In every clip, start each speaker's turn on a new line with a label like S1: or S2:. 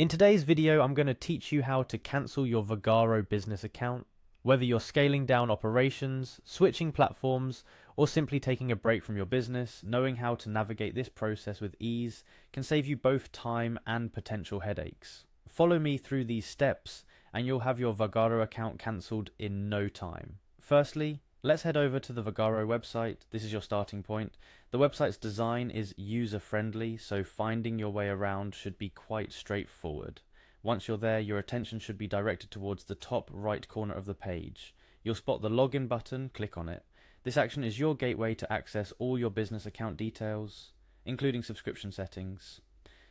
S1: In today's video, I'm going to teach you how to cancel your Vagaro business account. Whether you're scaling down operations, switching platforms, or simply taking a break from your business, knowing how to navigate this process with ease can save you both time and potential headaches. Follow me through these steps and you'll have your Vagaro account cancelled in no time. Firstly, let's head over to the Vagaro website. This is your starting point. The website's design is user-friendly, so finding your way around should be quite straightforward. Once you're there, your attention should be directed towards the top right corner of the page. You'll spot the login button, click on it. This action is your gateway to access all your business account details, including subscription settings.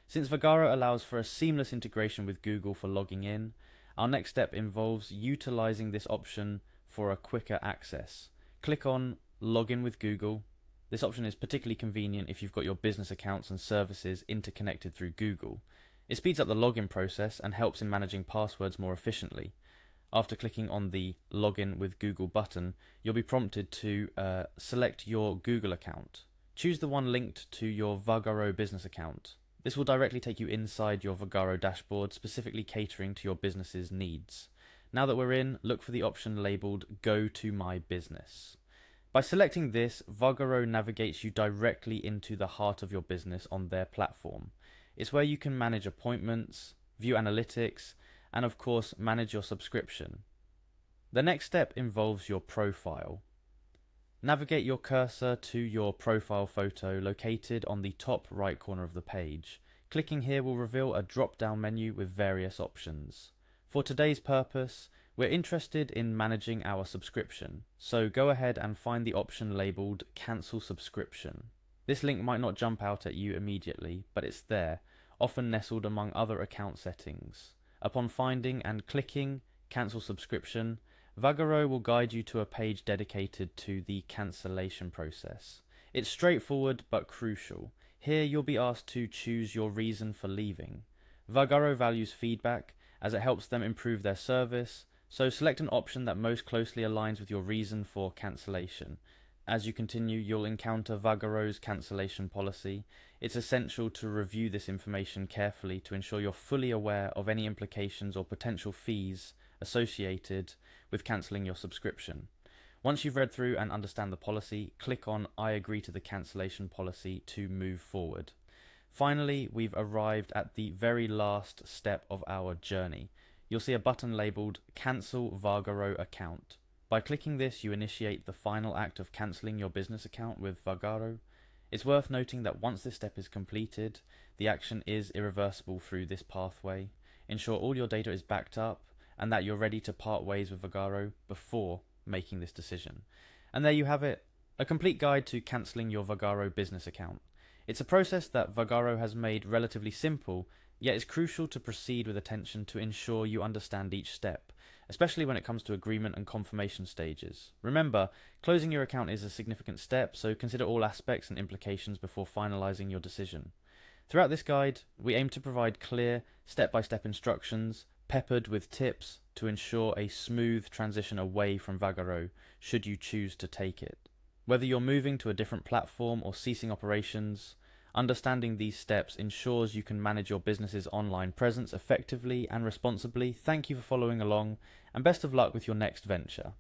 S1: Since Vagaro allows for a seamless integration with Google for logging in, our next step involves utilizing this option for a quicker access. Click on Login with Google. This option is particularly convenient if you've got your business accounts and services interconnected through Google. It speeds up the login process and helps in managing passwords more efficiently. After clicking on the Login with Google button, you'll be prompted to select your Google account. Choose the one linked to your Vagaro business account. This will directly take you inside your Vagaro dashboard, specifically catering to your business's needs. Now that we're in, look for the option labelled Go to My Business. By selecting this, Vagaro navigates you directly into the heart of your business on their platform. It's where you can manage appointments, view analytics, and of course manage your subscription. The next step involves your profile. Navigate your cursor to your profile photo located on the top right corner of the page. Clicking here will reveal a drop-down menu with various options. For today's purpose, we're interested in managing our subscription, so go ahead and find the option labelled Cancel Subscription. This link might not jump out at you immediately, but it's there, often nestled among other account settings. Upon finding and clicking Cancel Subscription, Vagaro will guide you to a page dedicated to the cancellation process. It's straightforward but crucial. Here you'll be asked to choose your reason for leaving. Vagaro values feedback as it helps them improve their service, so select an option that most closely aligns with your reason for cancellation. As you continue, you'll encounter Vagaro's cancellation policy. It's essential to review this information carefully to ensure you're fully aware of any implications or potential fees associated with cancelling your subscription. Once you've read through and understand the policy, click on I agree to the cancellation policy to move forward. Finally, we've arrived at the very last step of our journey. You'll see a button labelled Cancel Vagaro Account. By clicking this, you initiate the final act of cancelling your business account with Vagaro. It's worth noting that once this step is completed, the action is irreversible through this pathway. Ensure all your data is backed up and that you're ready to part ways with Vagaro before making this decision. And there you have it, a complete guide to cancelling your Vagaro business account. It's a process that Vagaro has made relatively simple, yet it's crucial to proceed with attention to ensure you understand each step, especially when it comes to agreement and confirmation stages. Remember, closing your account is a significant step, so consider all aspects and implications before finalizing your decision. Throughout this guide, we aim to provide clear, step-by-step instructions, peppered with tips to ensure a smooth transition away from Vagaro, should you choose to take it. Whether you're moving to a different platform or ceasing operations, understanding these steps ensures you can manage your business's online presence effectively and responsibly. Thank you for following along, and best of luck with your next venture.